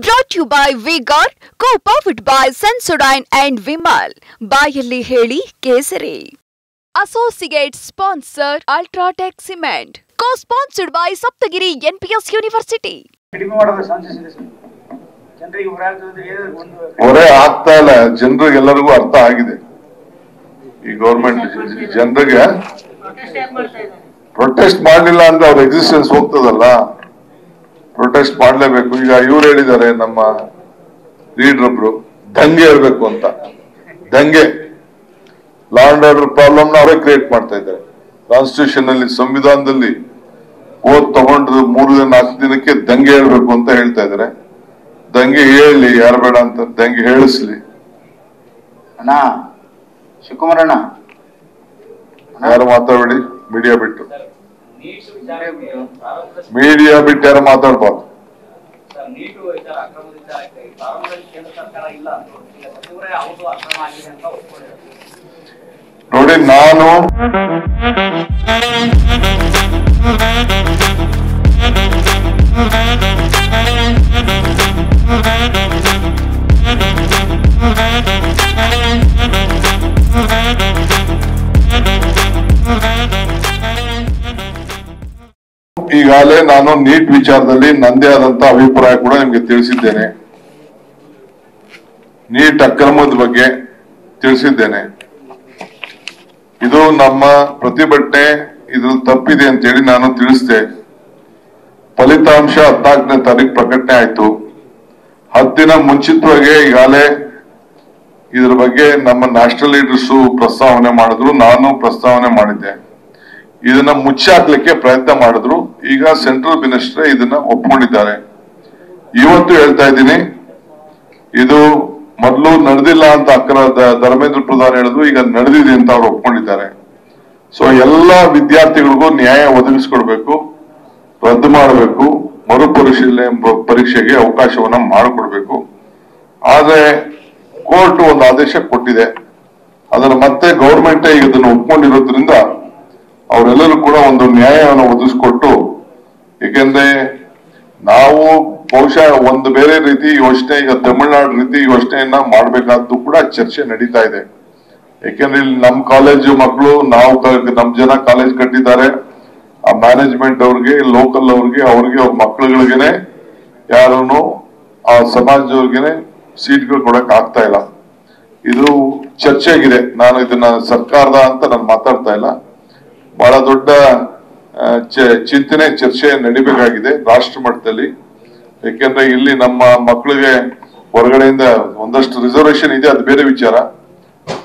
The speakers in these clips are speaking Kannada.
Brought to you by Vigor, co-powered by Sensodyne and Vimal. ಬಾಯಲ್ಲಿ ಹೇಳಿ ಕೇಸರಿ. Associate sponsor Ultratech Cement. Co-sponsored by Saptagiri NPS University. ಹೊರೆ ಆಗ್ತಾ ಇಲ್ಲ, ಜನರಿಗೆಲ್ಲರಿಗೂ ಅರ್ಥ ಆಗಿದೆ. ಈ ಗೌರ್ಮೆಂಟ್ ಜನರಿಗೆ ಪ್ರೊಟೆಸ್ಟ್ ಮಾಡಲಿಲ್ಲ ಅಂದ್ರೆ ಅವ್ರ ಎಕ್ಸಿಸ್ಟೆನ್ಸ್ ಹೋಗ್ತದಲ್ಲ. ಪ್ರೊಟೆಸ್ಟ್ ಮಾಡಲೇಬೇಕು. ಈಗ ಇವ್ರು ಹೇಳಿದ್ದಾರೆ, ನಮ್ಮ ಲೀಡರ್ ಒಬ್ರು ದಂಗೆ ಹೇಳ್ಬೇಕು ಅಂತ. ದಂಗೆ ಲಾ ಅಂಡ್ ಆರ್ಡರ್ ಪ್ರಾಬ್ಲಮ್ ಅವರೇ ಕ್ರಿಯೇಟ್ ಮಾಡ್ತಾ ಇದ್ದಾರೆ. ಕಾನ್ಸ್ಟಿಟ್ಯೂಷನ್ ಅಲ್ಲಿ, ಸಂವಿಧಾನದಲ್ಲಿ ಓದ್ ತಗೊಂಡ್ರು 3-4 ದಿನಕ್ಕೆ ದಂಗೆ ಹೇಳ್ಬೇಕು ಅಂತ ಹೇಳ್ತಾ ಇದ್ದಾರೆ. ದಂಗೆ ಹೇಳಿ, ಯಾರು ಬೇಡ ಅಂತ ದಂಗೆ ಹೇಳಿಸ್ಲಿ. ಅಣ್ಣ ಶಿವಕುಮಾರ್ ಅಣ್ಣ, ಯಾರು ಮಾತಾಡಬೇಡಿ, ಮೀಡಿಯಾ ಬಿಟ್ಟು ಯಾರು ಮಾತಾಡ್ಬಾರ್ದು. ನೋಡಿ, ನಾನು ಈಗಾಗಲೇ ನೀಟ್ ವಿಚಾರದಲ್ಲಿ ನಂದೇ ಆದಂತ ಅಭಿಪ್ರಾಯ ಕೂಡ ನಿಮ್ಗೆ ತಿಳಿಸಿದ್ದೇನೆ. ನೀಟ್ ಅಕ್ರಮದ ಬಗ್ಗೆ ತಿಳಿಸಿದ್ದೇನೆ. ಇದು ನಮ್ಮ ಪ್ರತಿಭಟನೆ ಇದ್ರಲ್ಲಿ ತಪ್ಪಿದೆ ಅಂತೇಳಿ ನಾನು ತಿಳಿಸಿದೆ. ಫಲಿತಾಂಶ 14ನೇ ತಾರೀಕು ಪ್ರಕಟಣೆ ಆಯ್ತು. 10 ದಿನ ಮುಂಚಿತವಾಗಿ ಈಗಾಗಲೇ ಇದ್ರ ಬಗ್ಗೆ ನಮ್ಮ ನ್ಯಾಷನಲ್ ಲೀಡರ್ಸ್ ಪ್ರಸ್ತಾವನೆ ಮಾಡಿದ್ರು, ನಾನು ಪ್ರಸ್ತಾವನೆ ಮಾಡಿದ್ದೆ. ಇದನ್ನ ಮುಚ್ಚಾಕ್ಲಿಕ್ಕೆ ಪ್ರಯತ್ನ ಮಾಡಿದ್ರು. ಈಗ ಸೆಂಟ್ರಲ್ ಮಿನಿಸ್ಟರ್ ಇದನ್ನ ಒಪ್ಕೊಂಡಿದ್ದಾರೆ. ಇವತ್ತು ಹೇಳ್ತಾ ಇದ್ದೀನಿ, ಇದು ಮೊದಲು ನಡೆದಿಲ್ಲ ಅಂತ ಧರ್ಮೇಂದ್ರ ಪ್ರಧಾನ್ ಹೇಳಿದ್ರು, ಈಗ ನಡೆದಿದೆ ಅಂತ ಅವ್ರು ಒಪ್ಕೊಂಡಿದ್ದಾರೆ. ಸೊ ಎಲ್ಲಾ ವಿದ್ಯಾರ್ಥಿಗಳಿಗೂ ನ್ಯಾಯ ಒದಗಿಸ್ಕೊಡ್ಬೇಕು, ರದ್ದು ಮಾಡಬೇಕು, ಮರುಪರಿಶೀಲನೆ ಪರೀಕ್ಷೆಗೆ ಅವಕಾಶವನ್ನ ಮಾಡಿಕೊಡ್ಬೇಕು. ಆದ್ರೆ ಕೋರ್ಟ್ ಒಂದು ಆದೇಶ ಕೊಟ್ಟಿದೆ. ಅದನ್ನ ಮತ್ತೆ ಗೌರ್ಮೆಂಟ್ ಈಗ ಇದನ್ನು ಒಪ್ಕೊಂಡಿರೋದ್ರಿಂದ ಅವರೆಲ್ಲರೂ ಕೂಡ ಒಂದು ನ್ಯಾಯವನ್ನು ಒದಗಿಸ್ಕೊಟ್ಟು, ಏಕೆಂದ್ರೆ ನಾವು ಬಹುಶಃ ಒಂದು ಬೇರೆ ರೀತಿ ಯೋಚನೆ, ಈಗ ತಮಿಳುನಾಡು ರೀತಿ ಯೋಚನೆಯನ್ನ ಮಾಡ್ಬೇಕಾದ್ದು ಕೂಡ ಚರ್ಚೆ ನಡೀತಾ ಇದೆ. ಯಾಕೆಂದ್ರೆ ಇಲ್ಲಿ ನಮ್ಮ ಕಾಲೇಜು ಮಕ್ಕಳು, ನಮ್ ಜನ ಕಾಲೇಜ್ ಕಟ್ಟಿದ್ದಾರೆ. ಆ ಮ್ಯಾನೇಜ್ಮೆಂಟ್ ಅವ್ರಿಗೆ, ಲೋಕಲ್ ಅವ್ರಿಗೆ ಅವ್ರ ಮಕ್ಕಳುಗಳಿಗೆನೆ, ಯಾರನ್ನು ಆ ಸಮಾಜದವ್ರಿಗೆನೆ ಸೀಟ್ಗಳು ಕೊಡಕ್ ಆಗ್ತಾ ಇಲ್ಲ. ಇದು ಚರ್ಚೆಗಿದೆ. ನಾನು ಇದನ್ನ ಸರ್ಕಾರದ ಅಂತ ನಾನು ಮಾತಾಡ್ತಾ ಇಲ್ಲ. ಬಹಳ ದೊಡ್ಡ ಚಿಂತನೆ, ಚರ್ಚೆ ನಡಿಬೇಕಾಗಿದೆ ರಾಷ್ಟ್ರ ಮಟ್ಟದಲ್ಲಿ. ಯಾಕೆಂದ್ರೆ ಇಲ್ಲಿ ನಮ್ಮ ಮಕ್ಕಳಿಗೆ ಹೊರಗಡೆಯಿಂದ ಒಂದಷ್ಟು ರಿಸರ್ವೇಶನ್ ಇದೆ, ಅದು ಬೇರೆ ವಿಚಾರ.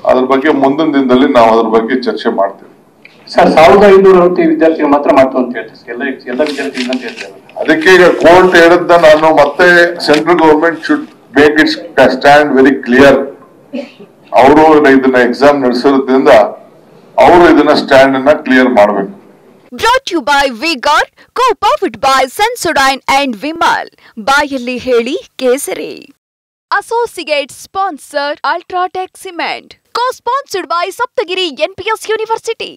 ಅದ್ರ ಬಗ್ಗೆ ಮುಂದಿನ ದಿನದಲ್ಲಿ ನಾವು ಅದ್ರ ಬಗ್ಗೆ ಚರ್ಚೆ ಮಾಡ್ತೇವೆ. ಸರ್, 1500 ವಿದ್ಯಾರ್ಥಿಗಳು ಮಾತ್ರ ಮಾಡ್ತು ಅಂತ ಹೇಳ್ತಾರೆ, ಎಲ್ಲ ವಿದ್ಯಾರ್ಥಿಗಳು ಅಂತ ಹೇಳ್ತಾರೆ. ಅದಕ್ಕೆ ಈಗ ಕೋರ್ಟ್ ಹೇಳಿದ್ದ ನಾನು ಮತ್ತೆ central government should make it's stand very clear. ಅವರು ಇದನ್ನ ಎಕ್ಸಾಮ್ ನಡೆಸೋದ್ರಿಂದ ಅವರು ಇದನ್ನ ಸ್ಟ್ಯಾಂಡ್ ಅನ್ನ ಕ್ಲಿಯರ್ ಮಾಡಬೇಕು. Brought to you by Vigor, co-powered by Sensodyne and Vimal. ಬಾಯಲ್ಲಿ ಹೇಳಿ ಕೇಸರಿ. Associate sponsor Ultratech Cement. Co-sponsored by Saptagiri NPS University.